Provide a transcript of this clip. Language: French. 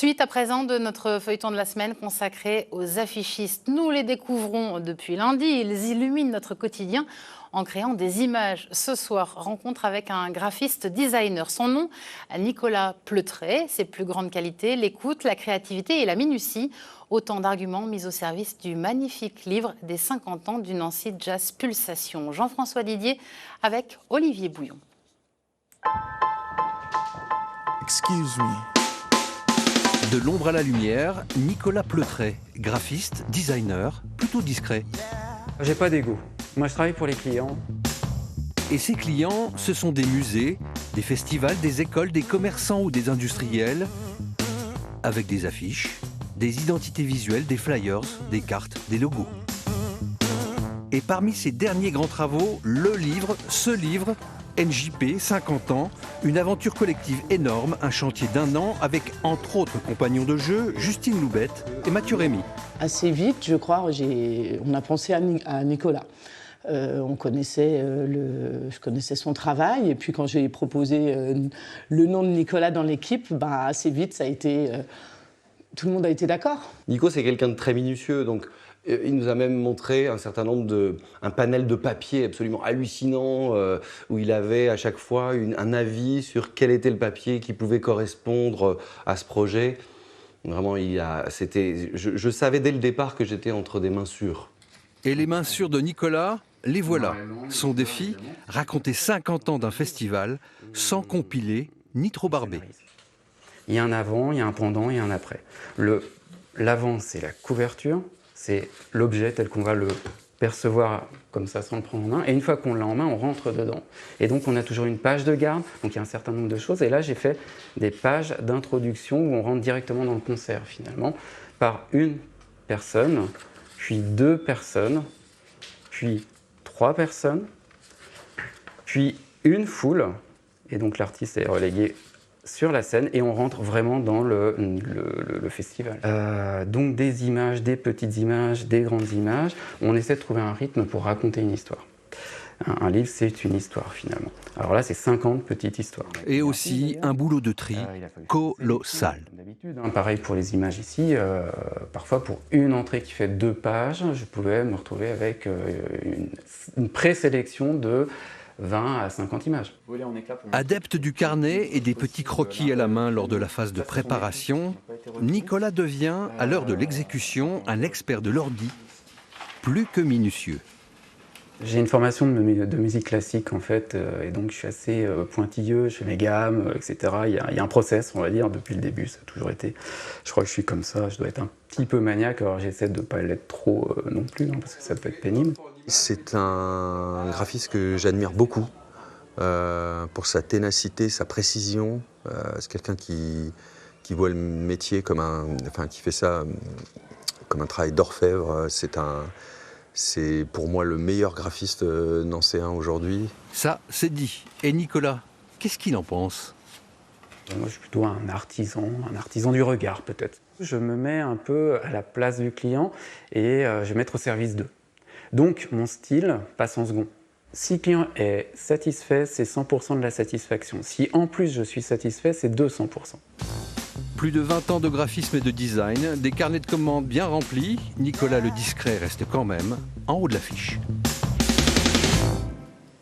Suite à présent de notre feuilleton de la semaine consacré aux affichistes. Nous les découvrons depuis lundi. Ils illuminent notre quotidien en créant des images. Ce soir, rencontre avec un graphiste designer. Son nom, Nicolas Pleutret. Ses plus grandes qualités, l'écoute, la créativité et la minutie. Autant d'arguments mis au service du magnifique livre des 50 ans du Nancy Jazz Pulsation. Jean-François Didier avec Olivier Bouillon. Excuse me. De l'ombre à la lumière, Nicolas Pleutret, graphiste, designer, plutôt discret. J'ai pas d'ego. Moi, je travaille pour les clients. Et ses clients, ce sont des musées, des festivals, des écoles, des commerçants ou des industriels, avec des affiches, des identités visuelles, des flyers, des cartes, des logos. Et parmi ses derniers grands travaux, ce livre, NJP, 50 ans, une aventure collective énorme, un chantier d'1 an avec, entre autres compagnons de jeu, Justine Loubette et Mathieu Rémy. Assez vite, je crois, on a pensé à Nicolas. Je connaissais son travail, et puis quand j'ai proposé le nom de Nicolas dans l'équipe, assez vite, ça a été, tout le monde a été d'accord. Nico, c'est quelqu'un de très minutieux, donc il nous a même montré un panel de papier absolument hallucinant où il avait à chaque fois un avis sur quel était le papier qui pouvait correspondre à ce projet. Vraiment, je savais dès le départ que j'étais entre des mains sûres. Et les mains sûres de Nicolas, les voilà. Son défi, raconter 50 ans d'un festival sans compiler ni trop barber. Il y a un avant, il y a un pendant et un après. L'avant, c'est la couverture. C'est l'objet tel qu'on va le percevoir comme ça sans le prendre en main. Et une fois qu'on l'a en main, on rentre dedans. Et donc on a toujours une page de garde, donc il y a un certain nombre de choses. Et là j'ai fait des pages d'introduction où on rentre directement dans le concert finalement, par une personne, puis 2 personnes, puis 3 personnes, puis une foule. Et donc l'artiste est relégué sur la scène et on rentre vraiment dans le festival. Donc des images, des petites images, des grandes images. On essaie de trouver un rythme pour raconter une histoire. Un livre, c'est une histoire finalement. Alors là, c'est 50 petites histoires. Et aussi un boulot de tri colossal. D'habitude, pareil pour les images ici. Parfois, pour une entrée qui fait 2 pages, je pouvais me retrouver avec une présélection de 20 à 50 images. Adepte du carnet et des petits croquis à la main lors de la phase de préparation, Nicolas devient, à l'heure de l'exécution, un expert de l'ordi, plus que minutieux. J'ai une formation de musique classique en fait, et donc je suis assez pointilleux, je fais mes gammes, etc. Il y a un process, on va dire, depuis le début, ça a toujours été. Je crois que je suis comme ça, je dois être un petit peu maniaque, alors j'essaie de ne pas l'être trop non plus, parce que ça peut être pénible. C'est un graphiste que j'admire beaucoup pour sa ténacité, sa précision. C'est quelqu'un qui voit le métier qui fait ça comme un travail d'orfèvre. C'est pour moi le meilleur graphiste nancéen aujourd'hui. Ça, c'est dit. Et Nicolas, qu'est-ce qu'il en pense ? Moi, je suis plutôt un artisan du regard peut-être. Je me mets un peu à la place du client et je vais mettre au service d'eux. Donc, mon style passe en second. Si le client est satisfait, c'est 100% de la satisfaction. Si en plus je suis satisfait, c'est 200%. Plus de 20 ans de graphisme et de design, des carnets de commandes bien remplis, Nicolas le discret reste quand même en haut de l'affiche.